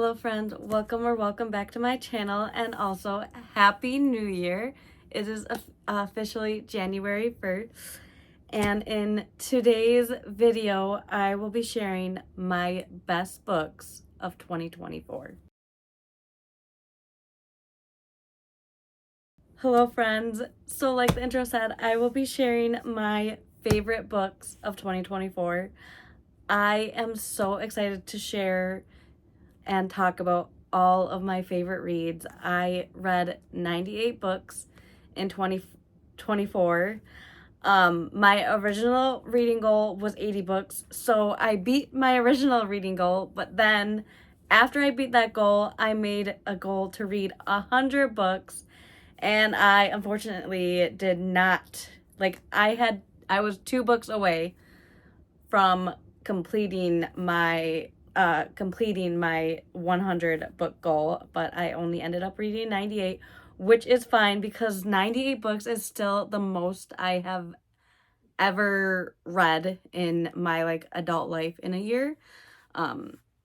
Hello friends, welcome back to my channel, and also Happy New Year. It is officially January 1st, and in today's video I will be sharing my best books of 2024. Hello friends, so like the intro said, I will be sharing my favorite books of 2024. I am so excited to share and talk about all of my favorite reads. I read 98 books in 2024. My original reading goal was 80 books, so I beat my original reading goal, but then after I beat that goal, I made a goal to read 100 books, and I unfortunately did not. I was 2 books away from completing my 100 book goal, but I only ended up reading 98, which is fine because 98 books is still the most I have ever read in my adult life in a year.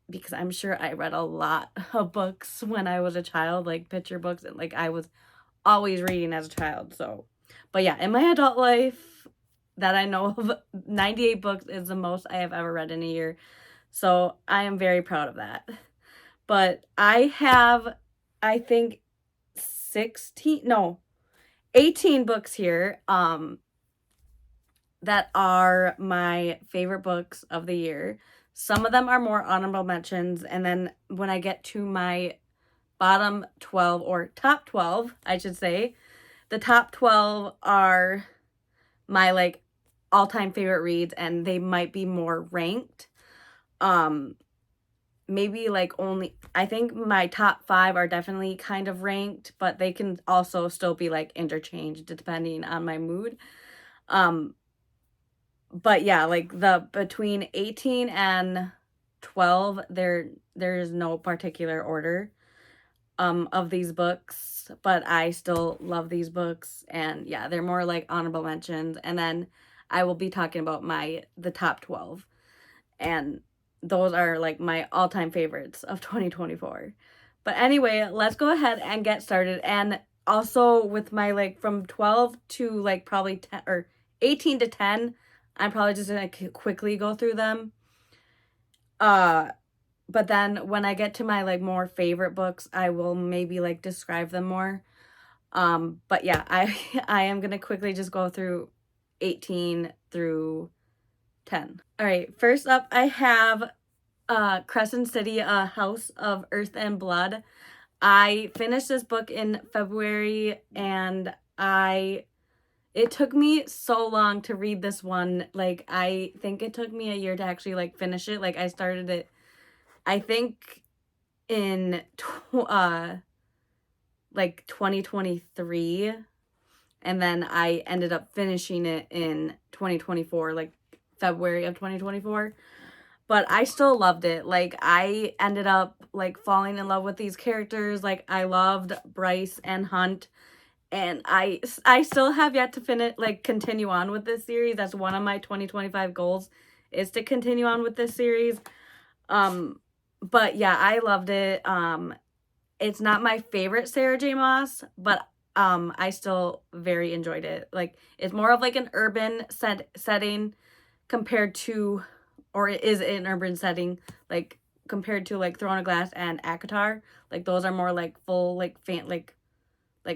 Because I'm sure I read a lot of books when I was a child, like picture books, and I was always reading as a child. So, but yeah, in my adult life that I know of, 98 books is the most I have ever read in a year. So I am very proud of that. But I have, I think 18 books here that are my favorite books of the year. Some of them are more honorable mentions, and then when I get to my bottom 12, or top 12, I should say, the top 12 are my all-time favorite reads, and they might be more ranked. Maybe only, I think my top 5 are definitely kind of ranked, but they can also still be interchanged depending on my mood. But yeah, the between 18 and 12, there is no particular order of these books, but I still love these books, and yeah, they're more honorable mentions, and then I will be talking about the top 12, and those are my all-time favorites of 2024. But anyway, let's go ahead and get started. And also with my from 12 to probably 10 or 18 to 10, I'm probably just gonna quickly go through them. But then when I get to my more favorite books, I will maybe describe them more. But yeah, I am gonna quickly just go through 18 through 10. All right, first up I have Crescent City, A House of Earth and Blood. I finished this book in February, and it took me so long to read this one. I think it took me a year to actually finish it. I started it, I think, in 2023, and then I ended up finishing it in 2024, February of 2024. But I still loved it. I ended up falling in love with these characters. I loved Bryce and Hunt, and I still have yet to continue on with this series. That's one of my 2025 goals, is to continue on with this series. But yeah, I loved it. It's not my favorite Sarah J. Maas, but I still very enjoyed it. It's more of an urban setting compared to, or it is an urban setting, compared to Throne of Glass and ACOTAR. Those are more full a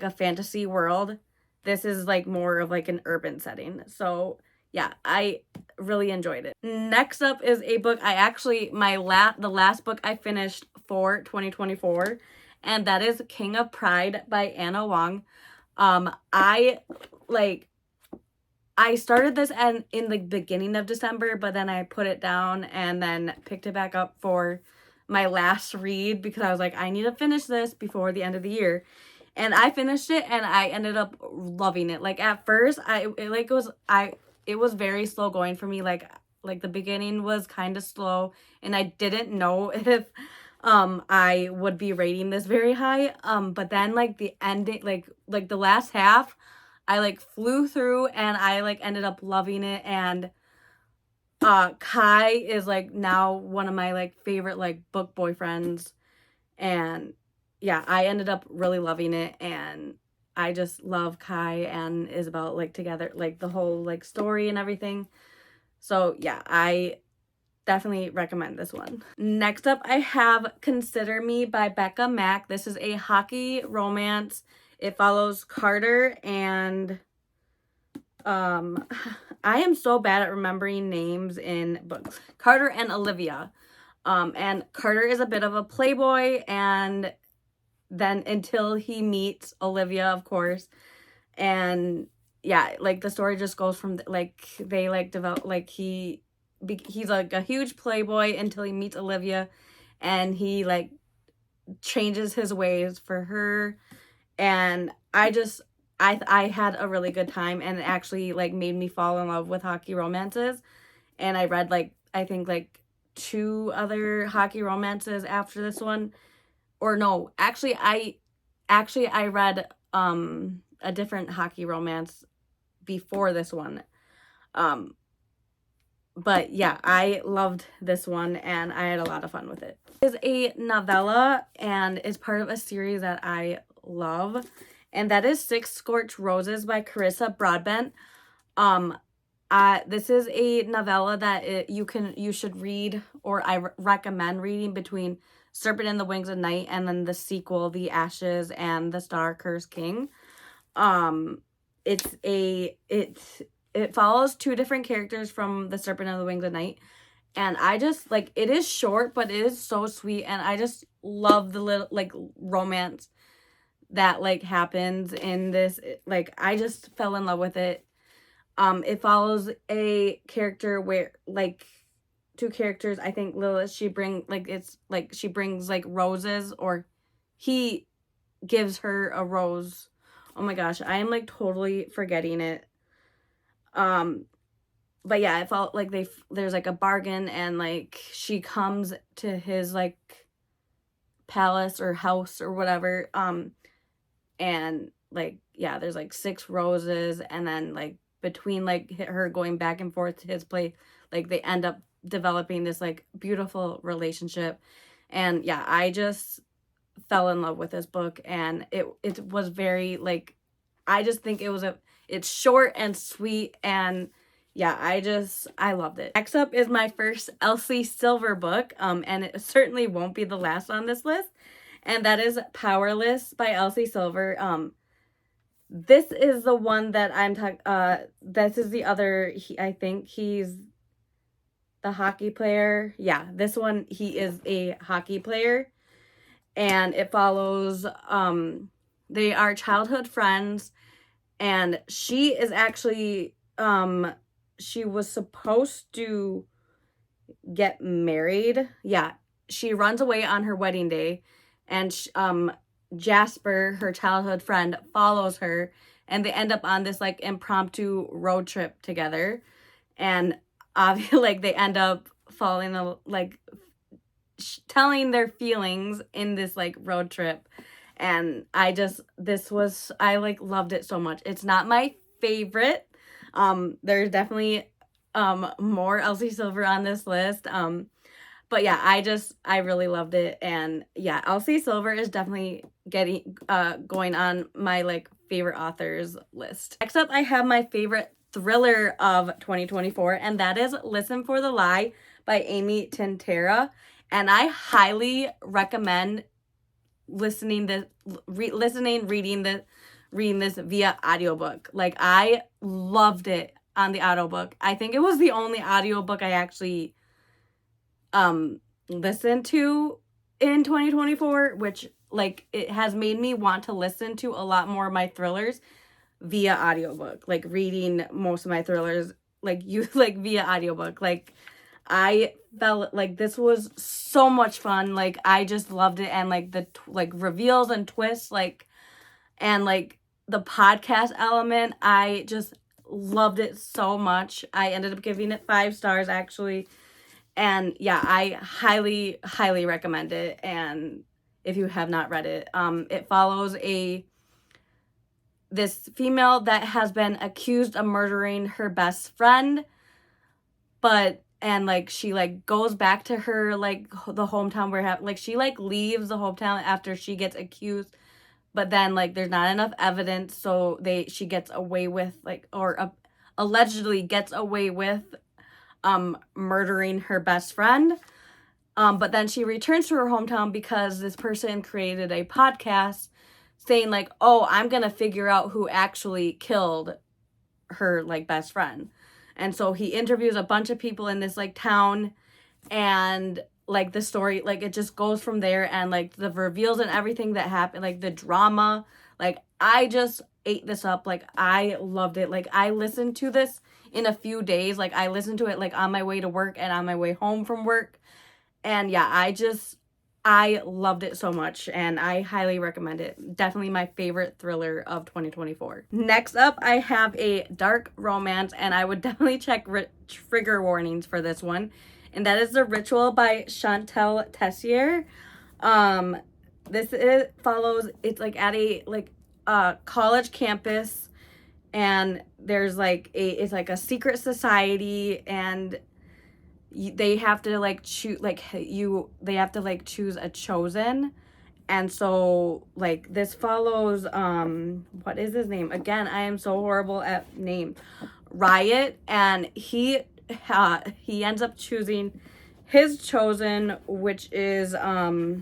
fantasy world. This is more of an urban setting. So yeah, I really enjoyed it. Next up is a book I actually, the last book I finished for 2024, and that is King of Pride by Anna Wong. I started this in the beginning of December, but then I put it down and then picked it back up for my last read because I was like, I need to finish this before the end of the year. And I finished it, and I ended up loving it. At first, it was very slow going for me. The beginning was kind of slow, and I didn't know if I would be rating this very high. But then the ending, the last half, I flew through, and I ended up loving it. And Kai is now one of my favorite book boyfriends, And yeah, I ended up really loving it, and I just love Kai and Isabel, like, together, like, the whole, like, story and everything. So yeah, I definitely recommend this one. Next up, I have Consider Me by Becca Mack. This is a hockey romance. It follows Carter and I am so bad at remembering names in books. Carter and Olivia. And Carter is a bit of a playboy, and then until he meets Olivia, of course. And yeah, like, the story just goes from, like, they, like, develop, like, he's like a huge playboy until he meets Olivia, and he, like, changes his ways for her. And I had a really good time, and it actually, like, made me fall in love with hockey romances. And I read, like, I think, like, 2 other hockey romances after this one. Or no, I read a different hockey romance before this one. But yeah, I loved this one, and I had a lot of fun with it. It is a novella, and is part of a series that I love, and that is Six Scorched Roses by Carissa Broadbent. This is a novella that you should read, or I recommend reading, between Serpent and the Wings of Night and then the sequel, The Ashes and the Star-Cursed King. It follows 2 different characters from the Serpent and the Wings of Night, and I just, like, it is short, but it is so sweet, and I just love the little, like, romance that, like, happens in this. Like, I just fell in love with it. It follows a character where, like, 2 characters, I think Lilith, she brings, like, roses, or he gives her a rose. Oh my gosh, I am, like, totally forgetting it. But yeah, it felt like there's, like, a bargain, and, like, she comes to his, like, palace or house or whatever, and, like, yeah, there's, like, 6 roses, and then, like, between, like, her going back and forth to his place, like, they end up developing this, like, beautiful relationship. And yeah, I just fell in love with this book, and it was very, like, I just think it's short and sweet, and yeah, I loved it. Next up is my first Elsie Silver book, and it certainly won't be the last on this list, and that is Powerless by Elsie Silver. This is the one that I'm talking, this is the other, I think he's the hockey player. Yeah, this one, he is a hockey player, and it follows, they are childhood friends, and she is actually, she was supposed to get married. Yeah, she runs away on her wedding day, and Jasper, her childhood friend, follows her, and they end up on this, like, impromptu road trip together. And obviously, like, they end up falling, like, telling their feelings in this, like, road trip. And I like, loved it so much. It's not my favorite. There's definitely more Elsie Silver on this list. But yeah, I really loved it. And yeah, Elsie Silver is definitely going on my, like, favorite authors list. Next up, I have my favorite thriller of 2024, and that is Listen for the Lie by Amy Tintera. And I highly recommend reading this via audiobook. Like, I loved it on the audiobook. I think it was the only audiobook I actually listened to in 2024, which, like, it has made me want to listen to a lot more of my thrillers via audiobook. Like, reading most of my thrillers, like, via audiobook. Like, I felt like this was so much fun. Like, I just loved it, and, like, the like reveals and twists, like, and, like, the podcast element, I just loved it so much. I ended up giving it 5 stars, actually. And yeah, I highly, highly recommend it. And if you have not read it, it follows this female that has been accused of murdering her best friend, but and like she like goes back to her like the hometown where like she like leaves the hometown after she gets accused, but then like there's not enough evidence, so she gets away with like, or allegedly gets away with murdering her best friend. But then she returns to her hometown because this person created a podcast saying like, oh, I'm gonna figure out who actually killed her like best friend. And so he interviews a bunch of people in this like town, and like the story, like it just goes from there, and like the reveals and everything that happened, like the drama, like I just ate this up. Like I loved it. Like I listened to this in a few days. Like I listened to it like on my way to work and on my way home from work. And yeah, I loved it so much, and I highly recommend it. Definitely my favorite thriller of 2024. Next up, I have a dark romance, and I would definitely check trigger warnings for this one. And that is The Ritual by Chantal Tessier. Follows, it's like at a college campus, and there's like it's like a secret society, and they have to like choose they have to like choose a chosen. And so like this follows what is his name again? I am so horrible at names. Riot, and he ends up choosing his chosen, which is oh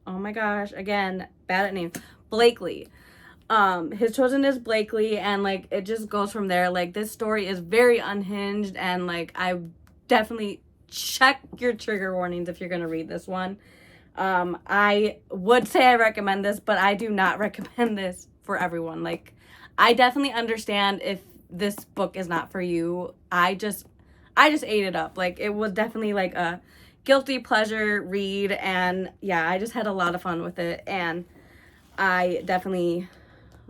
my gosh, again, bad at names, Blakely. His chosen is Blakely, and like it just goes from there. Like this story is very unhinged, and like I definitely check your trigger warnings if you're gonna read this one. I would say I recommend this, but I do not recommend this for everyone. Like I definitely understand if this book is not for you. I just ate it up. Like it was definitely like a guilty pleasure read, and yeah, I just had a lot of fun with it, and I definitely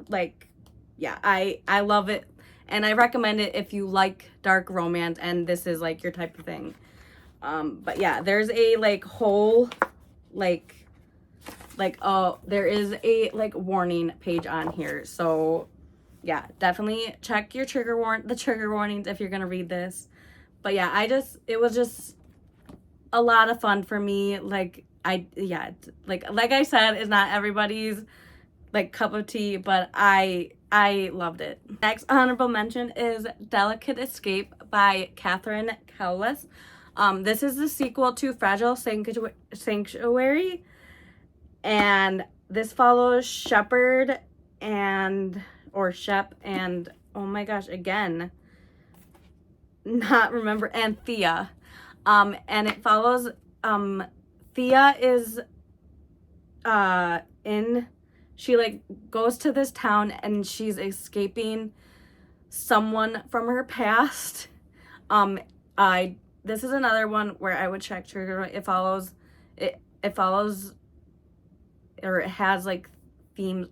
like, yeah, I love it, and I recommend it if you like dark romance and this is like your type of thing. But yeah, there's a like whole there is a like warning page on here, so yeah, definitely check your trigger warnings if you're gonna read this. But yeah, it was just a lot of fun for me. Like like I said, it's not everybody's like cup of tea, but I loved it. Next honorable mention is Delicate Escape by Catherine Cowles. This is the sequel to Fragile Sanctuary, and this follows Shep and oh my gosh, again, not remember, and Thea. And it follows Thea is she like goes to this town, and she's escaping someone from her past. This is another one where I would check trigger. It follows or it has like themes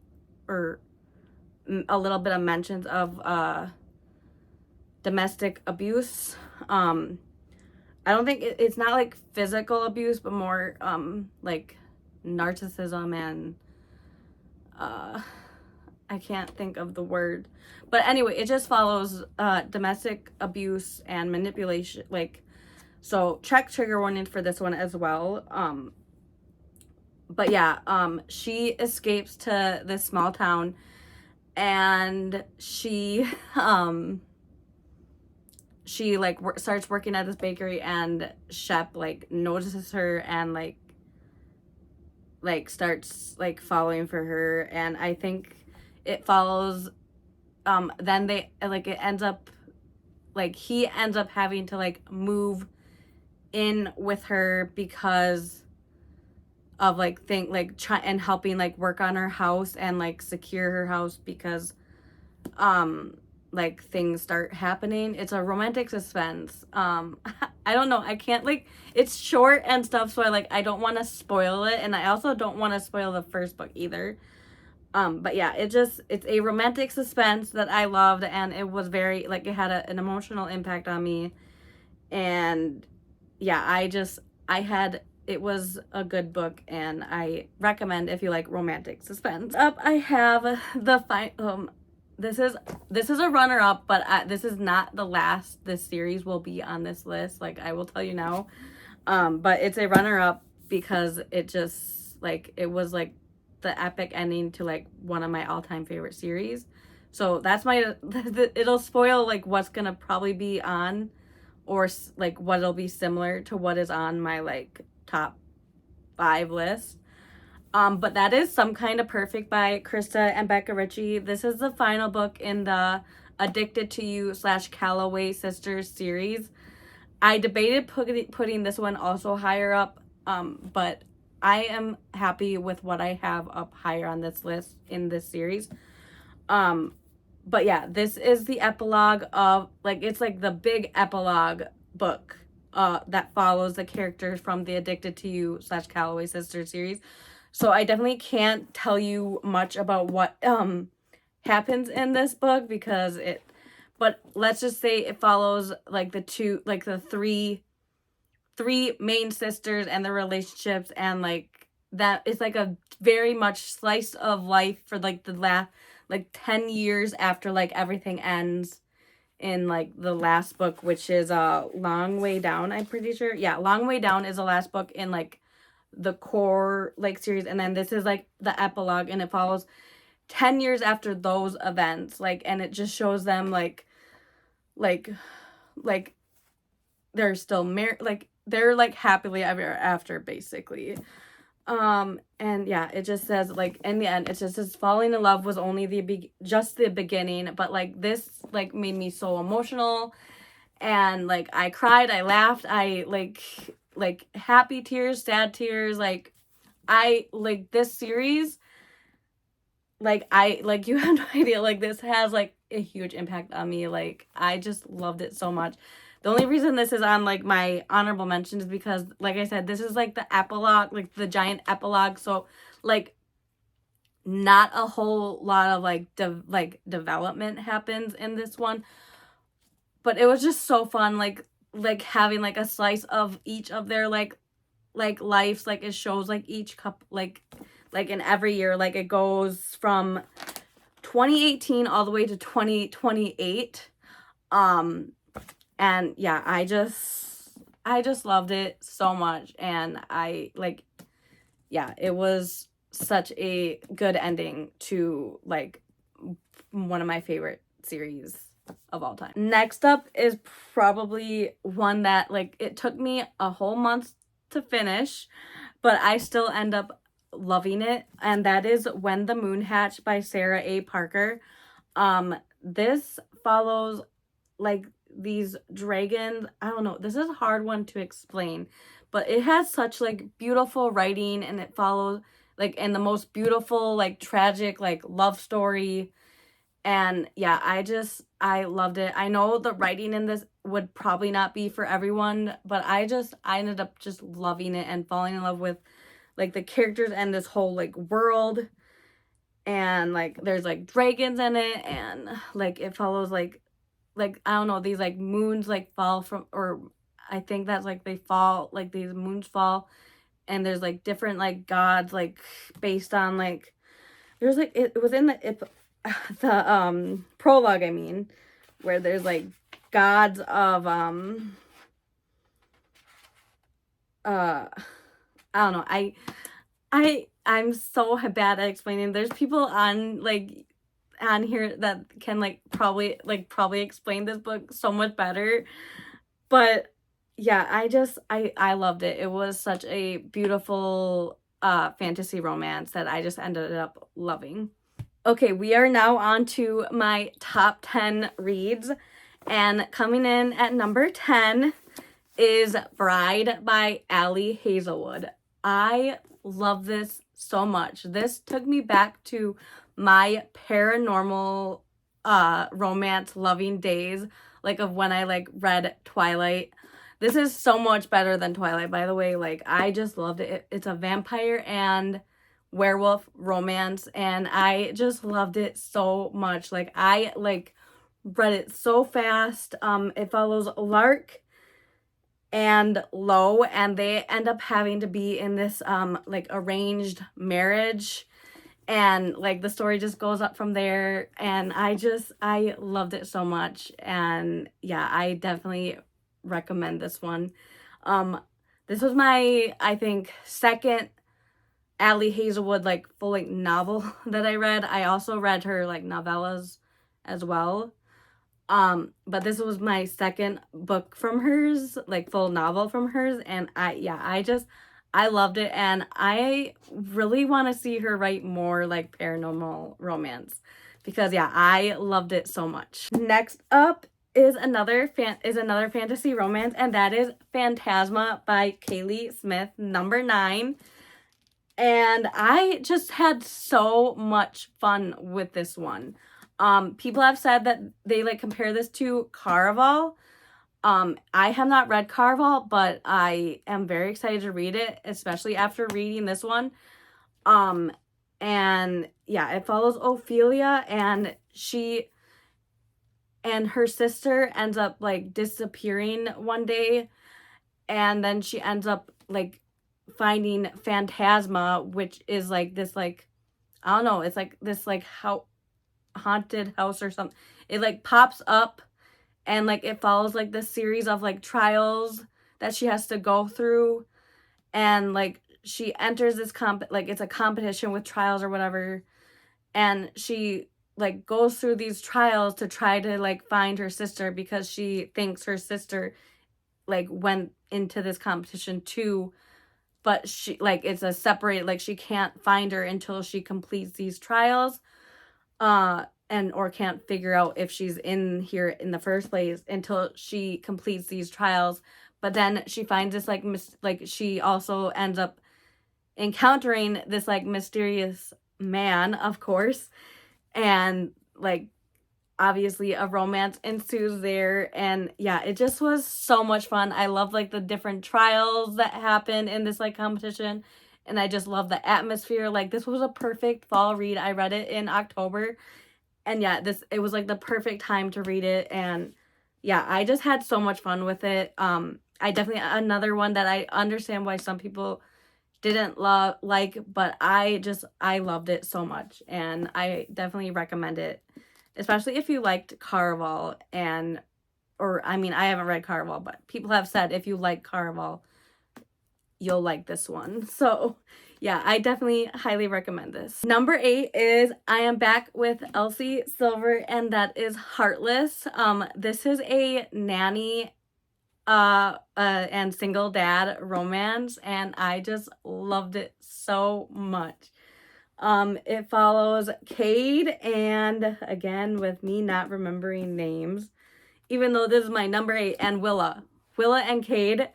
or a little bit of mentions of domestic abuse. I don't think it's not like physical abuse, but more like narcissism and I can't think of the word, but anyway, it just follows domestic abuse and manipulation. Like, so check trigger warning for this one as well. But yeah, she escapes to this small town, and she like starts working at this bakery, and Shep like notices her and like starts like following for her. And I think it follows then they like it ends up like he ends up having to like move in with her because of like try and helping like work on her house and like secure her house because like things start happening. It's a romantic suspense. I don't know, I can't like, it's short and stuff, so I don't want to spoil it, and I also don't want to spoil the first book either. But yeah, it's a romantic suspense that I loved, and it was very like it had an emotional impact on me. And yeah, it was a good book, and I recommend if you like romantic suspense. Up I have this is a runner-up, but this is not the last this series will be on this list. Like, I will tell you now. But it's a runner-up because it just, like, it was, like, the epic ending to, like, one of my all-time favorite series. So that's it'll spoil, like, what's gonna probably be on, or, like, what it'll be similar to what is on my, like, top 5 list. But that is Some Kind of Perfect by Krista and Becca Ritchie. This is the final book in the Addicted to You / Calloway Sisters series. I debated putting this one also higher up, but I am happy with what I have up higher on this list in this series. But yeah, this is the epilogue of, like, it's like the big epilogue book that follows the characters from the Addicted to You / Calloway Sisters series. So I definitely can't tell you much about what happens in this book because but let's just say it follows like the three main sisters and their relationships, and like that is like a very much slice of life for like the last 10 years after like everything ends in like the last book, which is Long Way Down, I'm pretty sure. Yeah, Long Way Down is the last book in like the core like series, and then this is like the epilogue, and it follows 10 years after those events, like, and it just shows them like they're still married, like they're like happily ever after basically. And yeah, it just says like in the end it just says falling in love was only just the beginning, but like this like made me so emotional, and like I cried, I laughed, I like happy tears, sad tears, like I like this series, like I like you have no idea, like this has like a huge impact on me. Like I just loved it so much. The only reason this is on like my honorable mention is because, like I said, this is like the epilogue, like the giant epilogue, so like not a whole lot of like development happens in this one, but it was just so fun, like having like a slice of each of their like lives. Like it shows like each couple like in every year, like it goes from 2018 all the way to 2028. And yeah, I just loved it so much, and I like, yeah, it was such a good ending to like one of my favorite series of all time. Next up is probably one that like it took me a whole month to finish, but I still end up loving it, and that is When the Moon Hatched by Sarah A. Parker. This follows like these dragons. I don't know, this is a hard one to explain, but it has such like beautiful writing, and it follows like in the most beautiful like tragic like love story. And yeah, I loved it. I know the writing in this would probably not be for everyone, but I ended up just loving it and falling in love with like the characters and this whole like world. And like there's like dragons in it, and like it follows like I don't know, these like moons like fall from, or I think that's like they fall, like these moons fall, and there's like different like gods like based on like there's like it was in the prologue, I mean, where there's like gods of I don't know, I'm so bad at explaining. There's people on here that can probably explain this book so much better, but yeah, I loved it. It was such a beautiful fantasy romance that I just ended up loving. Okay, we are now on to my top 10 reads, and coming in at number 10 is Bride by Allie Hazelwood. I love this so much. This took me back to my paranormal romance loving days, like of when I like read Twilight. This is so much better than Twilight, by the way. Like I just loved it. It's a vampire and werewolf romance, and I just loved it so much. Like I read it so fast. It follows Lark and Lo, and they end up having to be in this arranged marriage, and like the story just goes up from there, and I loved it so much. And yeah, I definitely recommend this one. This was my, I think, second Allie Hazelwood like full length novel that I read. I also read her like novellas as well. But this was my second book from hers, like full novel from hers, and I loved it, and I really want to see her write more like paranormal romance, because yeah, I loved it so much. Next up is another fantasy romance, and that is Phantasma by Kaylee Smith, number 9. And I just had so much fun with this one. People have said that they like compare this to Caraval. I have not read Caraval, but I am very excited to read it, especially after reading this one. And yeah, it follows Ophelia, and she and her sister ends up like disappearing one day, and then she ends up like finding Phantasma, which is like this like, I don't know, it's like this like haunted house or something. It like pops up, and like it follows like this series of like trials that she has to go through, and like she enters this like it's a competition with trials or whatever, and she like goes through these trials to try to like find her sister, because she thinks her sister like went into this competition too, but she like it's a separate, like she can't find her until she completes these trials, and or can't figure out if she's in here in the first place until she completes these trials. But then she finds this like like she also ends up encountering this like mysterious man, of course, and like obviously a romance ensues there. And yeah, it just was so much fun. I love like the different trials that happen in this like competition, and I just love the atmosphere. Like this was a perfect fall read. I read it in October, and yeah, it was like the perfect time to read it. And yeah, I just had so much fun with it. I definitely, another one that I understand why some people didn't like, but I loved it so much, and I definitely recommend it, especially if you liked Caraval. And or I mean, I haven't read Caraval, but people have said if you like Caraval, you'll like this one. So yeah, I definitely highly recommend this. Number 8 is I Am Back with Elsie Silver, and that is Heartless. This is a nanny and single dad romance, and I just loved it so much. It follows Cade, and again, with me not remembering names, even though this is my number 8, and Willa and Cade.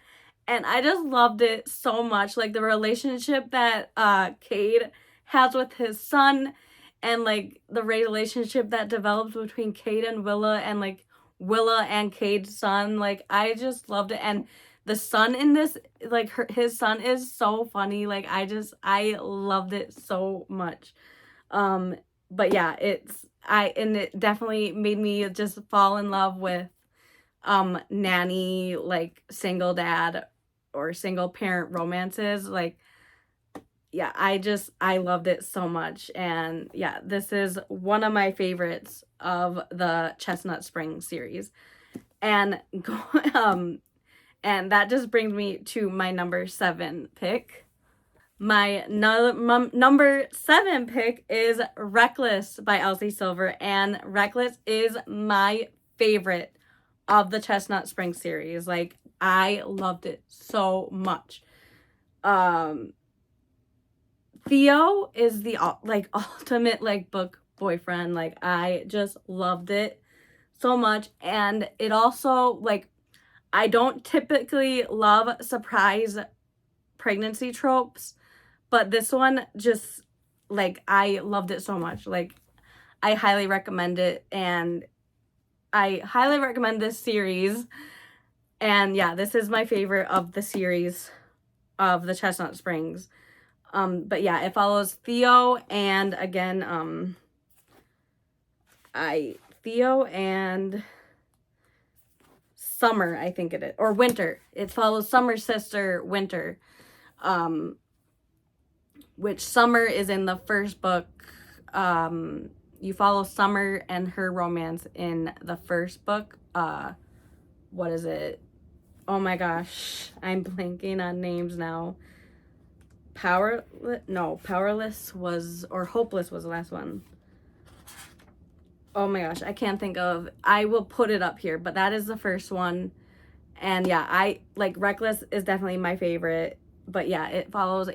And I just loved it so much. Like the relationship that Cade has with his son, and like the relationship that develops between Cade and Willa, and like Willa and Cade's son. Like I just loved it. And the son in this, like his son is so funny. Like I loved it so much. But yeah, and it definitely made me just fall in love with nanny, like single dad or single parent romances. Like yeah, I loved it so much. And yeah, this is one of my favorites of the Chestnut Spring series. And and that just brings me to my number 7 pick. My number 7 pick is Reckless by Elsie Silver, and Reckless is my favorite of the Chestnut Spring series. Like I loved it so much. Theo is the like ultimate like book boyfriend. Like I just loved it so much. And it also like, I don't typically love surprise pregnancy tropes, but this one just like I loved it so much. Like I highly recommend it, and I highly recommend this series. And yeah, this is my favorite of the series of the Chestnut Springs. But yeah, it follows Theo, and again, Theo and Summer, I think it is, or Winter. It follows Summer's sister, Winter, which Summer is in the first book. You follow Summer and her romance in the first book. What is it? Oh my gosh, I'm blanking on names now. Powerless was, or Hopeless was the last one. Oh my gosh, I can't think of. I will put it up here, but that is the first one. And yeah, I like Reckless is definitely my favorite. But yeah, it follows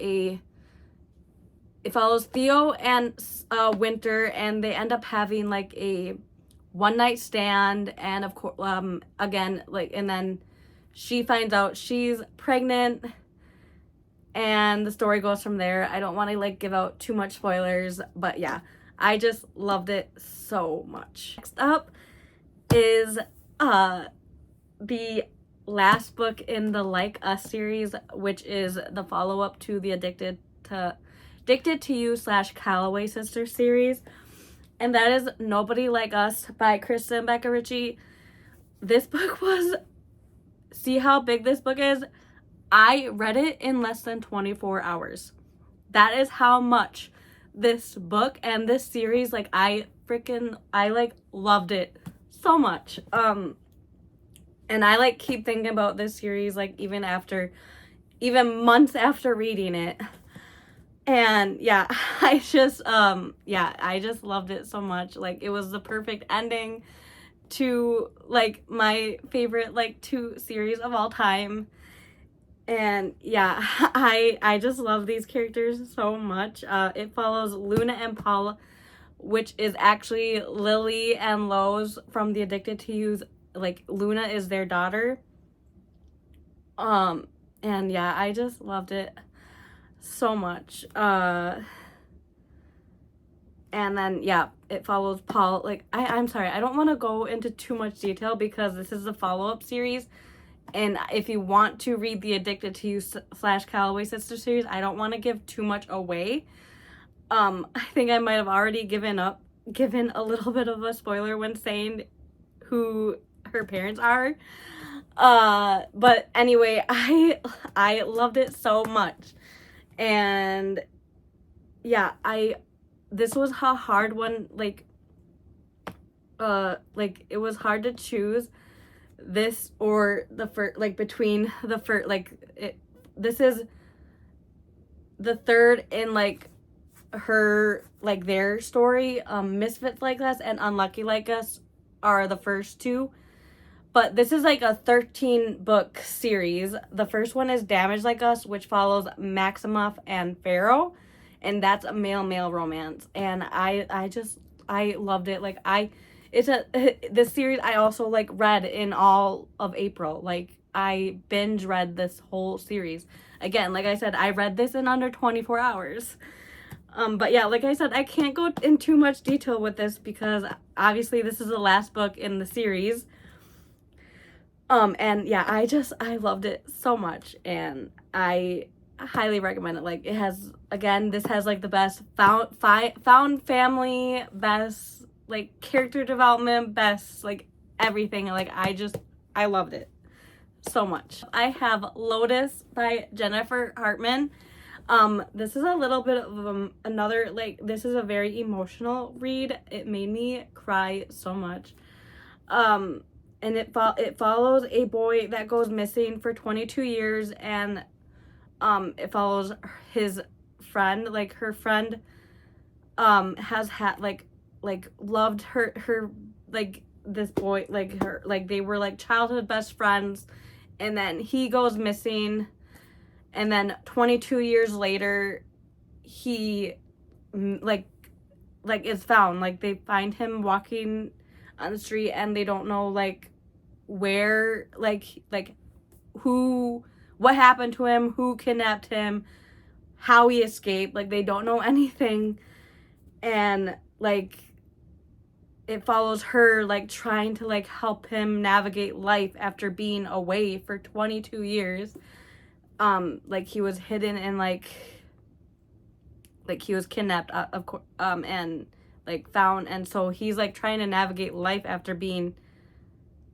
Theo and Winter, and they end up having like a one night stand, and of course again, like, and then she finds out she's pregnant, and the story goes from there. I don't want to like give out too much spoilers, but yeah, I just loved it so much. Next up is the last book in the Like Us series, which is the follow-up to the Addicted to You / Calloway Sisters series, and that is Nobody Like Us by Krista and Becca Ritchie. This book was, see how big this book is? I read it in less than 24 hours. That is how much this book and this series, like, I like loved it so much. And I like keep thinking about this series, like, even months after reading it. And yeah, I just loved it so much. Like, it was the perfect ending to like my favorite like 2 series of all time. And yeah, I just love these characters so much. It follows Luna and Paula, which is actually Lily and Lowe's from the Addicted to You's. Like, Luna is their daughter. And yeah, I just loved it so much. And then yeah, it follows Paul. Like, I'm sorry, I don't want to go into too much detail because this is a follow-up series. And if you want to read the Addicted to You / Calloway Sister series, I don't want to give too much away. I think I might have already given a little bit of a spoiler when saying who her parents are. But anyway, I loved it so much. And yeah, this was a hard one. Like it was hard to choose this or the first, like, between the first, like, this is the third in like her, like, their story. Misfits Like Us and Unlucky Like Us are the first 2, but this is like a 13 book series. The first one is Damaged Like Us, which follows Maximoff and Pharaoh, and that's a male romance. And I loved it. Like, this series I also like read in all of April. Like, I binge read this whole series. Again, like I said, I read this in under 24 hours. But yeah, like I said, I can't go in too much detail with this because obviously this is the last book in the series. And yeah, I loved it so much, and I highly recommend it. Like, it has, again, this has like the best found family, best like character development, best like everything. Like, I loved it so much. I have Lotus by Jennifer Hartman. This is a little bit of another, like, this is a very emotional read. It made me cry so much. And it follows a boy that goes missing for 22 years, and it follows his friend. Like, her friend has had like loved her like this boy, like her, like they were like childhood best friends, and then he goes missing, and then 22 years later he like is found. Like, they find him walking on the street, and they don't know like where, like what happened to him, who kidnapped him, how he escaped. Like, they don't know anything. And like, it follows her like trying to like help him navigate life after being away for 22 years. Like, he was hidden and like he was kidnapped, of course, and like found, and so he's like trying to navigate life after being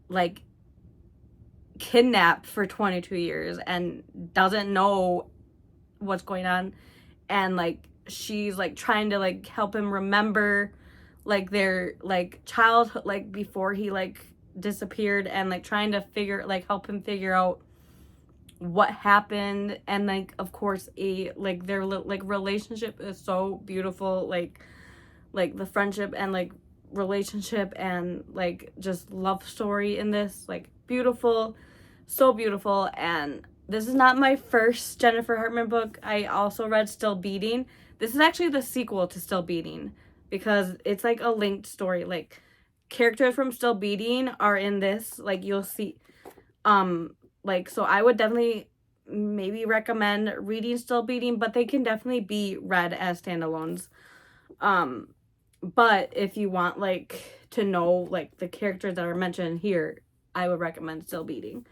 like kidnapped for 22 years and doesn't know what's going on. and like she's like trying to like help him remember like their like childhood, like before he like disappeared, and like trying to help him figure out what happened. And like of course like their like relationship is so beautiful, like the friendship and like relationship and like just love story in this, like beautiful, so beautiful. And this is not my first Jennifer Hartman book. I also read Still Beating. This is actually the sequel to Still Beating, because it's like a linked story. Like characters from Still Beating are in this, like you'll see. Like, so I would definitely maybe recommend reading Still Beating, but they can definitely be read as standalones. But if you want like to know like the characters that are mentioned here, I would recommend Still Beating,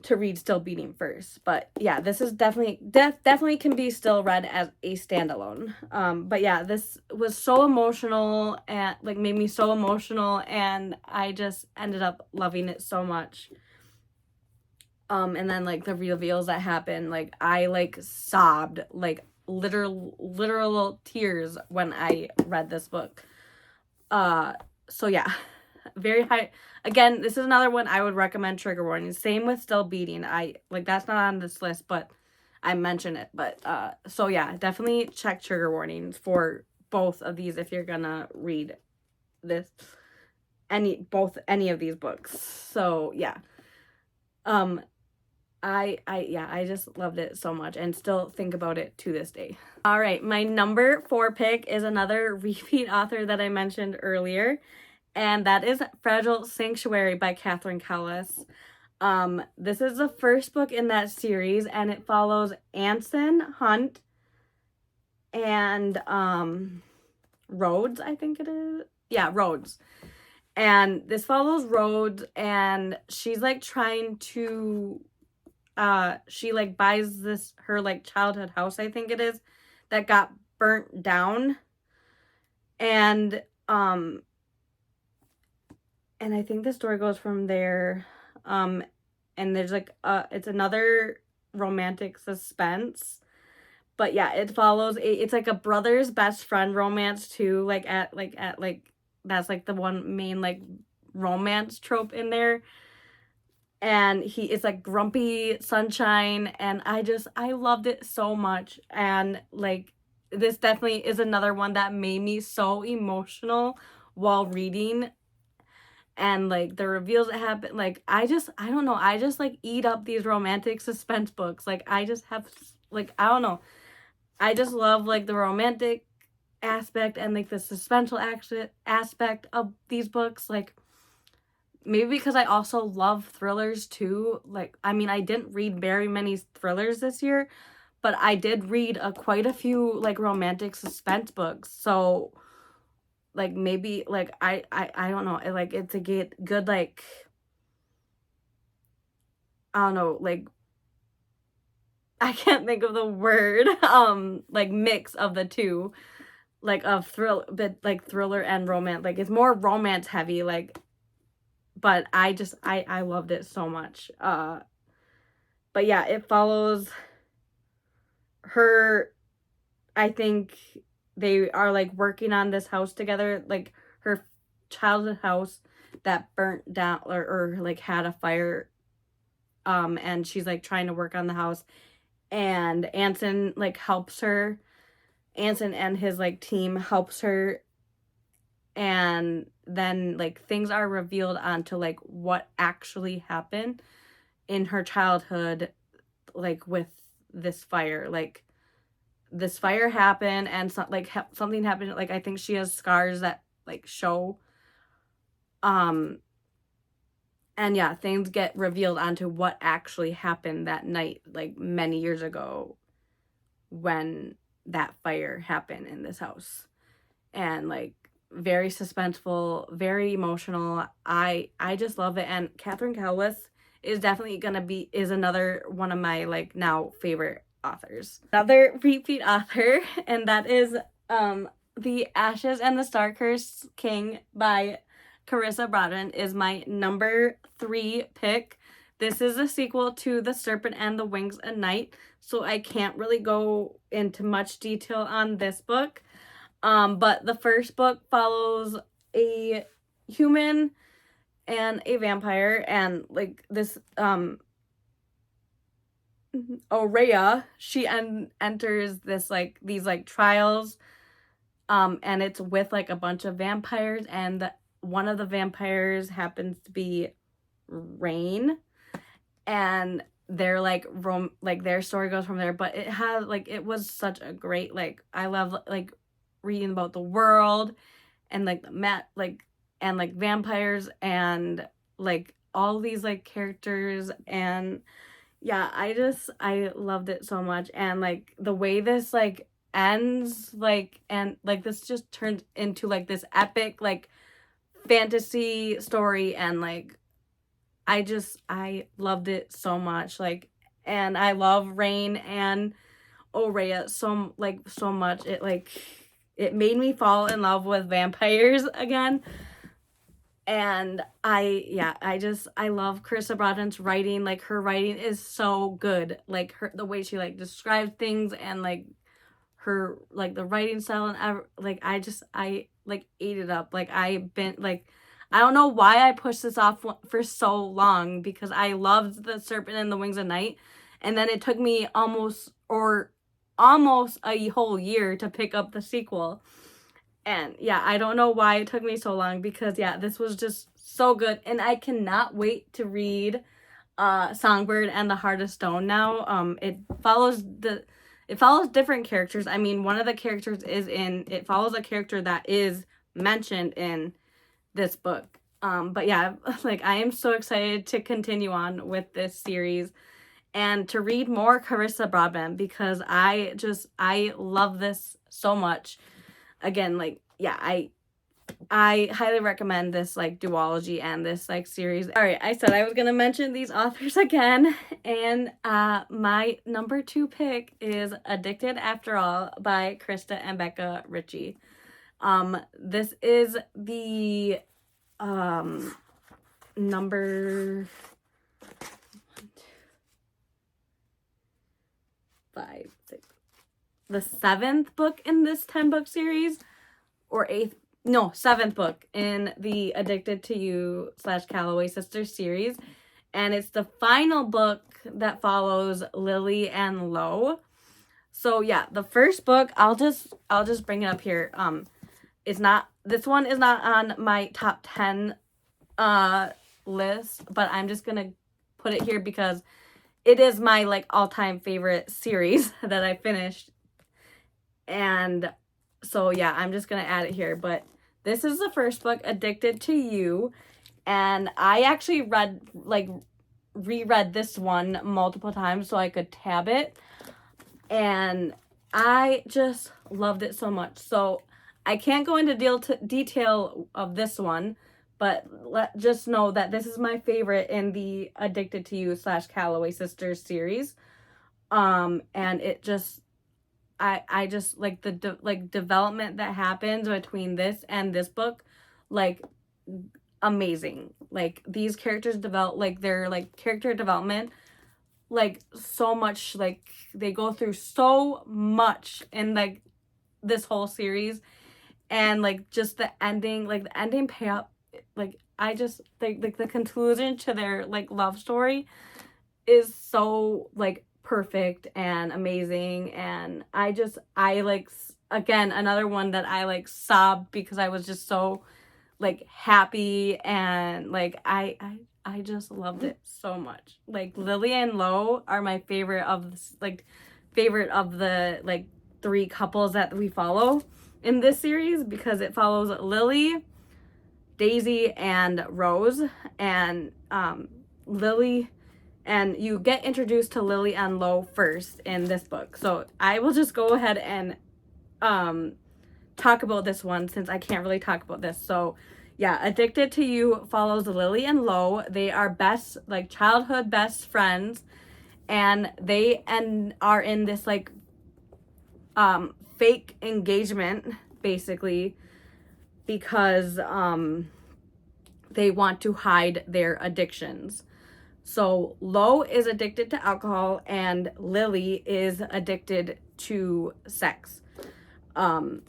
to read Still Beating first. But yeah, this is definitely can be still read as a standalone. But yeah, this was so emotional and like made me so emotional, and I just ended up loving it so much. And then like the reveals that happened, like I like sobbed, like literal tears when I read this book. So yeah, very high. Again, this is another one I would recommend. Trigger warning. Same with Still Beating. I like that's not on this list, but I mention it. But so yeah, definitely check trigger warnings for both of these if you're gonna read this any of these books. So yeah. I just loved it so much and still think about it to this day. All right, my number 4 pick is another repeat author that I mentioned earlier, and that is Fragile Sanctuary by Catherine Cowles. This is the first book in that series, and it follows Anson Hunt and Rhodes, I think it is. Yeah, Rhodes. And this follows Rhodes, and she's like trying to she like buys her like childhood house, I think it is, that got burnt down. And I think the story goes from there. And there's like it's another romantic suspense. But yeah, it follows it's like a brother's best friend romance too, like that's like the one main like romance trope in there. And it's like grumpy sunshine, and I loved it so much. And like this definitely is another one that made me so emotional while reading. And like the reveals that happen, like I don't know, I just like eat up these romantic suspense books. Like I just have like, I don't know, I just love like the romantic aspect and like the suspenseful aspect of these books. Like maybe because I also love thrillers too. Like, I mean, I didn't read very many thrillers this year, but I did read quite a few like romantic suspense books. So like maybe like I don't know, like it's a good like, I don't know, like I can't think of the word, like mix of the two, like of thriller and romance. Like it's more romance heavy, like, but I loved it so much. But yeah, it follows her. I think they are like working on this house together, like her childhood house that burnt down or like had a fire. And she's like trying to work on the house, and Anson like helps her. Anson and his like team helps her, and then like things are revealed onto like what actually happened in her childhood, like with this fire. Like this fire happened, and something happened, like I think she has scars that like show. And yeah, things get revealed onto what actually happened that night, like many years ago, when that fire happened in this house. And like very suspenseful, very emotional. I just love it. And Catherine Cowles is definitely is another one of my like now favorite authors. Another repeat author, and that is The Ashes and the Star-Cursed King by Carissa Brodden, is my number 3 pick. This is a sequel to The Serpent and the Wings at Night. so I can't really go into much detail on this book. But the first book follows a human and a vampire, and like this Aurea, she enters this like these like trials, and it's with like a bunch of vampires, and one of the vampires happens to be Rain, and they're like like their story goes from there. But it has like, it was such a great, like, I love like reading about the world and like the like, and like vampires and like all these like characters. And yeah, I loved it so much. And like the way this like ends, like, and like this just turns into like this epic like fantasy story. And like I loved it so much. Like, and I love Rain and Aurea so much. It made me fall in love with vampires again. And I love Carissa Broaden's writing. Like, her writing is so good. Like, the way she like describes things, and like her like the writing style, and like I like ate it up. Like, I don't know why I pushed this off for so long, because I loved The Serpent and the Wings of Night, and then it took me almost a whole year to pick up the sequel. And yeah, I don't know why it took me so long, because yeah, this was just so good, and I cannot wait to read Songbird and the Heart of Stone now. It follows different characters. I mean, one of the characters it follows a character that is mentioned in this book. But yeah, like, I am so excited to continue on with this series and to read more Carissa Broadbent, because I love this so much. Again, like, yeah, I highly recommend this like duology and this like series. All right, I said I was gonna mention these authors again, and my number 2 pick is Addicted After All by Krista and Becca Ritchie. This is the number 5, 6, the 7th book in this 10-book series, or 7th book in the Addicted to You / Calloway Sisters series. And it's the final book that follows Lily and Lo. So yeah, the first book, I'll just bring it up here. This one is not on my top 10 list, but I'm just gonna put it here because it is my like all-time favorite series that I finished. And so yeah, I'm just gonna add it here. But this is the first book, Addicted to You, and I actually reread this one multiple times so I could tab it, and I just loved it so much. So I can't go into detail of this one, but just know that this is my favorite in the Addicted to You / Calloway Sisters series. And it just, I just like the development that happens between this and this book, like, amazing. Like, these characters develop, like, their like character development, like, so much, like, they go through so much in like this whole series. And like just the ending payoff, like, I just think like the conclusion to their like love story is so like perfect and amazing. And I like, again, another one that I like sobbed because I was just so like happy, and like I just loved it so much. Like, Lily and Lo are my favorite of the like 3 couples that we follow in this series, because it follows Lily, Daisy, and Rose. And Lily, and you get introduced to Lily and Lo first in this book. So I will just go ahead and talk about this one, since I can't really talk about this. So yeah, Addicted to You follows Lily and Lo. They are childhood best friends, and they are in this like fake engagement, basically, because they want to hide their addictions So Lo is addicted to alcohol and Lily is addicted to sex. And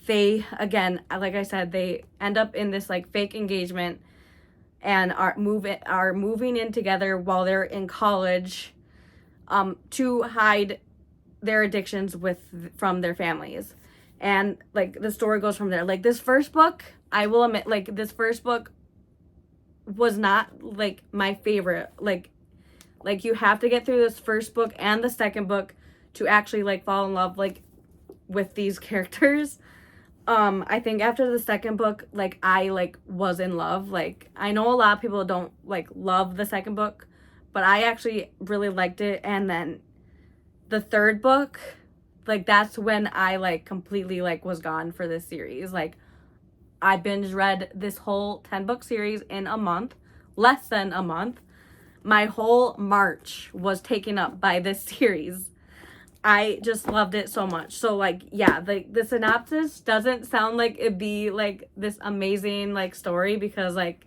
they, again, like I said, they end up in this like fake engagement and are moving in together while they're in college, to hide their addictions from their families. And like the story goes from there. Like this first book, I will admit, like this first book was not like my favorite. Like you have to get through this first book and the second book to actually like fall in love like with these characters. I think after the second book, like I like was in love. Like I know a lot of people don't like love the second book, but I actually really liked it. And then the third book, like that's when I like completely like was gone for this series. Like I binge read this whole 10-book series in a month, less than a month. My whole March was taken up by this series. I just loved it so much. So like, yeah, the synopsis doesn't sound like it'd be like this amazing like story because like,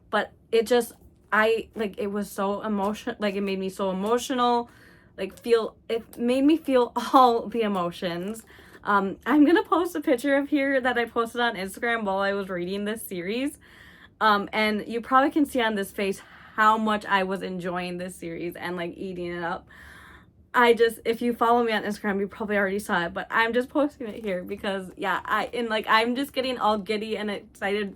but it just, it was so emotional. Like it made me so emotional. Like it made me feel all the emotions. I'm gonna post a picture of here that I posted on Instagram while I was reading this series. And you probably can see on this face how much I was enjoying this series and like eating it up. If you follow me on Instagram, you probably already saw it, but I'm just posting it here because yeah, I'm just getting all giddy and excited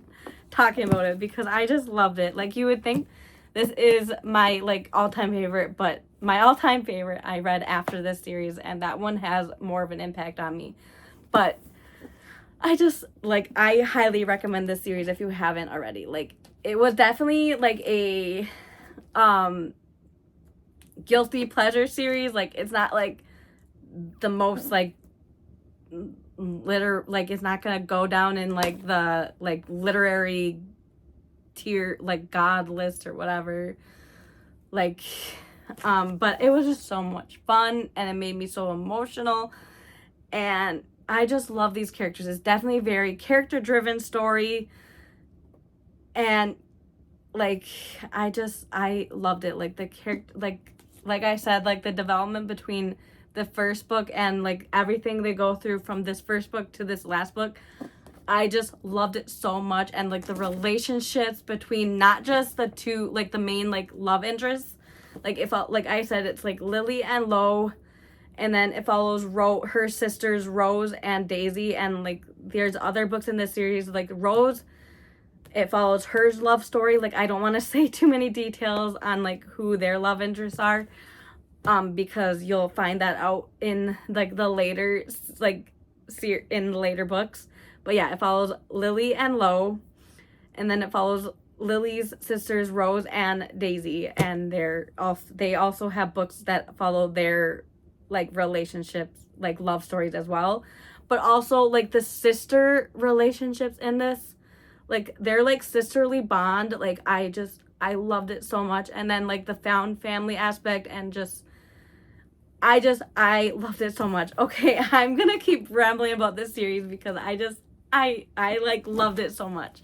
talking about it because I just loved it. Like you would think this is my like all-time favorite, but my all-time favorite I read after this series, and that one has more of an impact on me. But I highly recommend this series if you haven't already. Like it was definitely like a guilty pleasure series. Like it's not like the most like it's not gonna go down in like the like literary tier like god list or whatever, like but it was just so much fun and it made me so emotional, and I just love these characters. It's definitely a very character driven story, and like I loved it. Like the character, like I said, like the development between the first book and like everything they go through from this first book to this last book, I just loved it so much. And like the relationships between not just the two, like the main like love interests, like like I said, it's like Lily and Lo, and then it follows her sisters Rose and Daisy, and like there's other books in this series like Rose, it follows her love story. Like I don't want to say too many details on like who their love interests are, because you'll find that out in like the later in the later books. But yeah, it follows Lily and Lo, and then it follows Lily's sisters Rose and Daisy, and they also have books that follow their like relationships, like love stories as well. But also like the sister relationships in this, like they're like sisterly bond. Like I loved it so much. And then like the found family aspect, and I loved it so much. Okay, I'm gonna keep rambling about this series because I like loved it so much.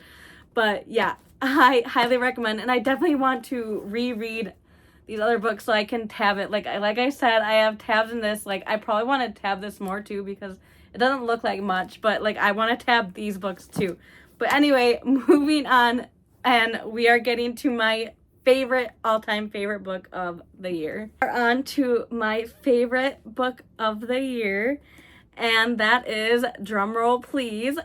But yeah, I highly recommend, and I definitely want to reread these other books so I can tab it. Like I said, I have tabs in this. Like I probably want to tab this more too because it doesn't look like much, but like I want to tab these books too. But anyway, moving on, and we are getting to my all-time favorite book of the year. We're on to my favorite book of the year, and that is, drumroll please,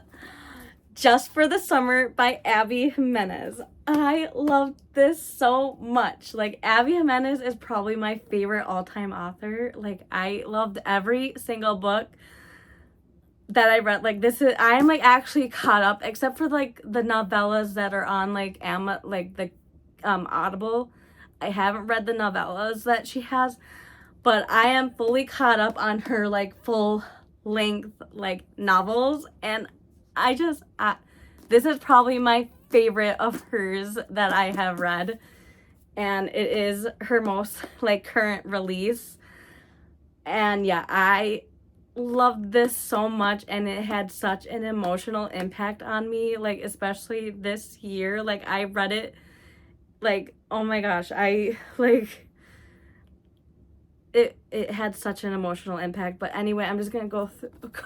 Just for the Summer by Abby Jimenez. I loved this so much. Like Abby Jimenez is probably my favorite all-time author. Like I loved every single book that I read. Like I'm like actually caught up, except for like the novellas that are on like Audible. I haven't read the novellas that she has, but I am fully caught up on her like full length like novels, and this is probably my favorite of hers that I have read, and it is her most like current release. And yeah, I loved this so much, and it had such an emotional impact on me, like especially this year. Like I read it like, oh my gosh, I like it had such an emotional impact. But anyway, I'm just gonna go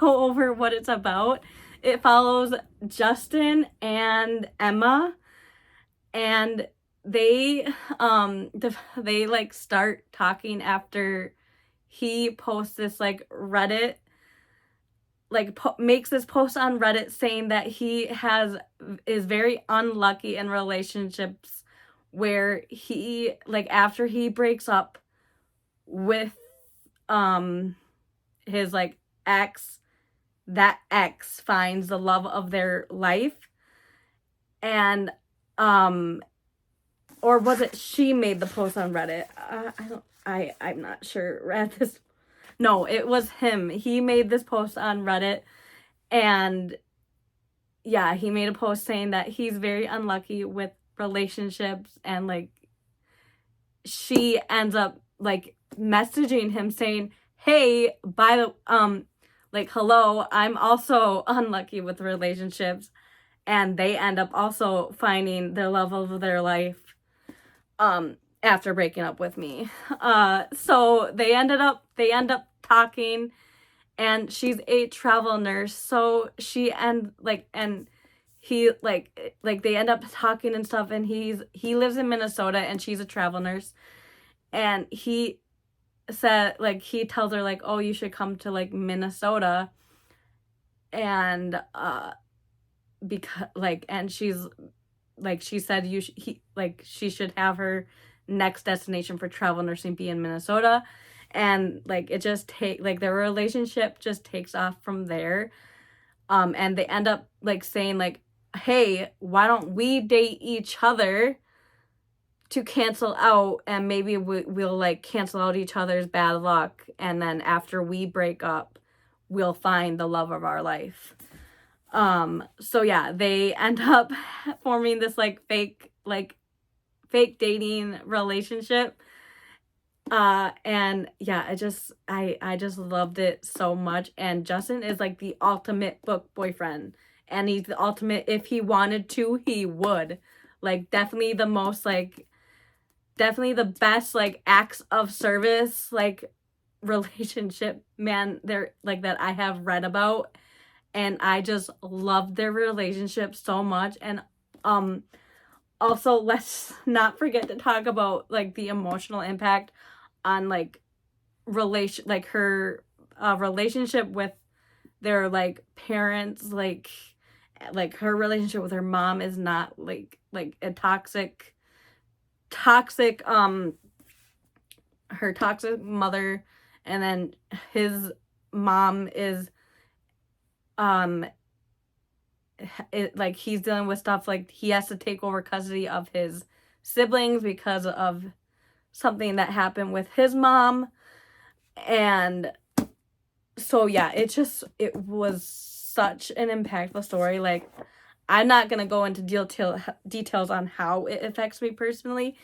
over what it's about. It follows Justin and Emma, and they they like start talking after he posts this like Reddit, like makes this post on Reddit saying that he is very unlucky in relationships where he, like, after he breaks up with his like ex, that ex finds the love of their life. And or was it she made the post on Reddit? I'm not sure at this. No, it was him. He made this post on Reddit, and yeah, he made a post saying that he's very unlucky with relationships, and like she ends up like messaging him saying, "Hey, by the like, hello, I'm also unlucky with relationships." And they end up also finding the love of their life after breaking up with me. So they end up talking, and she's a travel nurse, so she and he they end up talking and stuff, and he lives in Minnesota and she's a travel nurse, and he said, like, he tells her like, oh, you should come to like Minnesota, and because like, and she's like, she said she should have her next destination for travel nursing be in Minnesota. And like it just their relationship just takes off from there. And they end up like saying like, hey, why don't we date each other to cancel out, and maybe we'll like cancel out each other's bad luck, and then after we break up we'll find the love of our life. So yeah, they end up forming this like fake dating relationship. And yeah, I just loved it so much. And Justin is like the ultimate book boyfriend, and he's the ultimate, if he wanted to, he would. Like definitely the most definitely the best like acts of service like relationship man there like that I have read about. And I just love their relationship so much. And also, let's not forget to talk about like the emotional impact on like her relationship with their like parents. Like her relationship with her mom is not like a toxic her toxic mother, and then his mom is like he's dealing with stuff like he has to take over custody of his siblings because of something that happened with his mom. And so yeah, it was such an impactful story. Like, I'm not gonna go into details on how it affects me personally,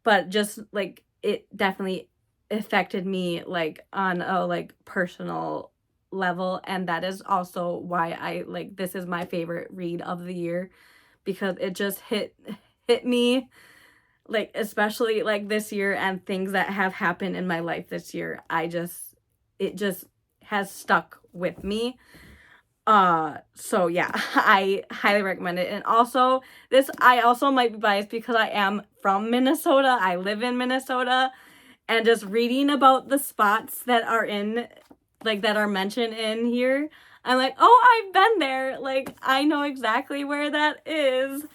but just like it definitely affected me like on a like personal level. And that is also why I like, this is my favorite read of the year, because it just hit me, like especially like this year and things that have happened in my life this year. It just has stuck with me. So yeah, I highly recommend it. And also I also might be biased because I am from Minnesota. I live in Minnesota, and just reading about the spots that are in that are mentioned in here, I'm like, oh, I've been there. Like, I know exactly where that is.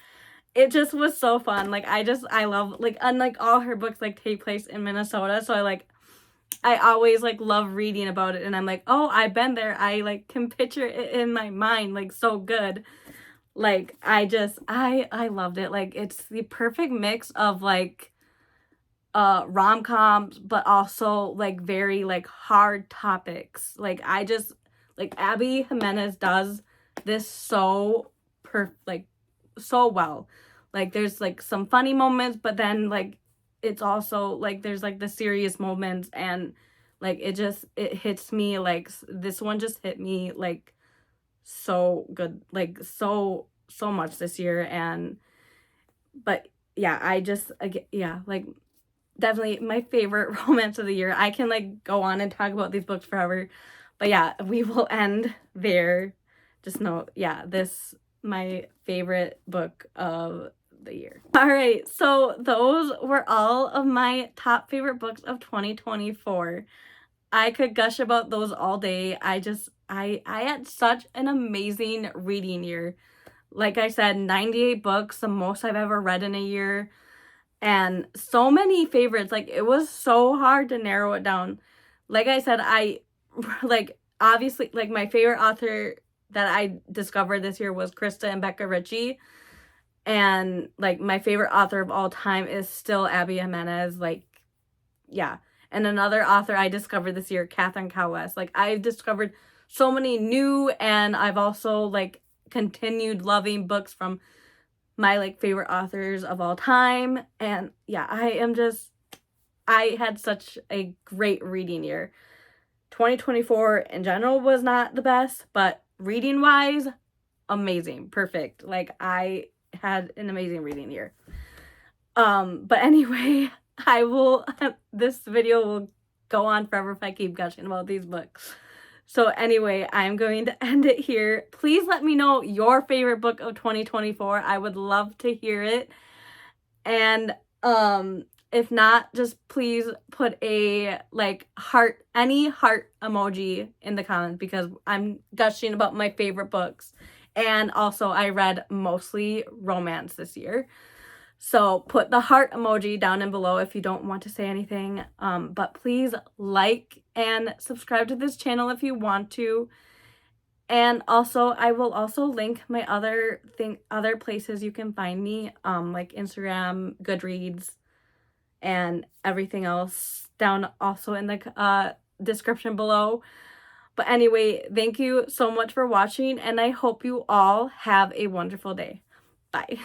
It just was so fun. Like, I love, like, unlike all her books, like, take place in Minnesota. So I always, like, love reading about it. And I'm like, oh, I've been there. I, like, can picture it in my mind, like, so good. Like, I loved it. Like, it's the perfect mix of, like, rom-coms, but also like very like hard topics. Like Abby Jimenez does this so so well. Like there's like some funny moments, but then like it's also like there's like the serious moments, and like it hits me. Like this one just hit me like so good, like so much this year. And but yeah, like definitely my favorite romance of the year. I can like go on and talk about these books forever. But yeah, we will end there. Just know, yeah, this my favorite book of the year. All right, so those were all of my top favorite books of 2024. I could gush about those all day. I had such an amazing reading year. Like I said, 98 books, the most I've ever read in a year. And so many favorites. Like, it was so hard to narrow it down. Like I said, like, obviously, like, my favorite author that I discovered this year was Krista and Becca Ritchie. And, like, my favorite author of all time is still Abby Jimenez. Like, yeah. And another author I discovered this year, Catherine Cowes. Like, I've discovered so many new, and I've also, like, continued loving books from my like favorite authors of all time. And yeah, I had such a great reading year. 2024 in general was not the best, but reading wise, amazing, perfect. Like, I had an amazing reading year. But anyway, this video will go on forever if I keep gushing about these books. So anyway, I'm going to end it here. Please let me know your favorite book of 2024. I would love to hear it. And if not, just please put a like any heart emoji in the comments, because I'm gushing about my favorite books. And also, I read mostly romance this year. So put the heart emoji down and below if you don't want to say anything. But please like and subscribe to this channel if you want to. And also, I will also link my other places you can find me, like Instagram, Goodreads, and everything else down also in the description below. But anyway, thank you so much for watching, and I hope you all have a wonderful day. Bye.